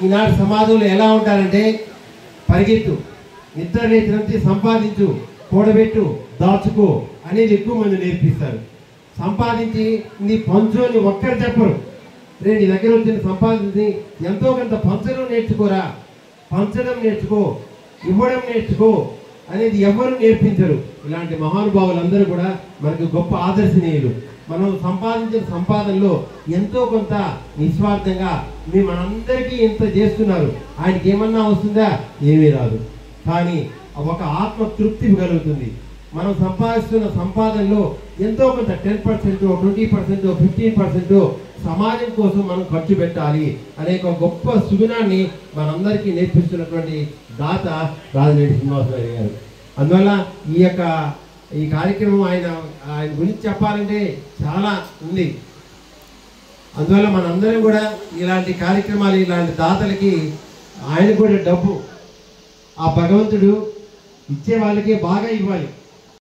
ఈనాడు సమాజంలో ఎలా ఉంటారంటే పరిగెత్తు, నిద్ర లేచినంత సంపాదించు, కూడబెట్టు, దాచుకో అనేది ఎక్కువ మంది నేర్పిస్తారు. సంపాదించి నీ పంచు అని ఒక్కరు చెప్పరు. రే నీ దగ్గర వచ్చిన సంపాదించి ఎంతో కొంత పంచడం నేర్చుకోరా, పంచడం నేర్చుకో, ఇవ్వడం నేర్చుకో అనేది ఎవరు నేర్పించరు. ఇలాంటి మహానుభావులందరూ కూడా మనకు గొప్ప ఆదర్శనీయులు. మనం సంపాదించిన సంపాదనలో ఎంతో కొంత నిస్వార్థంగా మనందరికీ ఇంత చేస్తున్నారు, ఆయనకి ఏమన్నా వస్తుందా? ఏమీ రాదు. కానీ ఒక ఆత్మ తృప్తి కలుగుతుంది. మనం సంపాదిస్తున్న సంపాదనలో ఎంతో కొంత 10%, 20%, 15% సమాజం కోసం మనం ఖర్చు పెట్టాలి అనే ఒక గొప్ప సుగుణాన్ని మనందరికీ నేర్పిస్తున్నటువంటి దాత రాజిరెడ్డి శ్రీనివాసరావు గారు. అందువల్ల ఈ కార్యక్రమం ఆయన గురించి చెప్పాలంటే చాలా ఉంది. అందువల్ల మనందరం కూడా ఇలాంటి కార్యక్రమాలు, ఇలాంటి దాతలకి ఆయన కూడా డబ్బు ఆ భగవంతుడు ఇచ్చే వాళ్ళకే బాగా ఇవ్వాలి.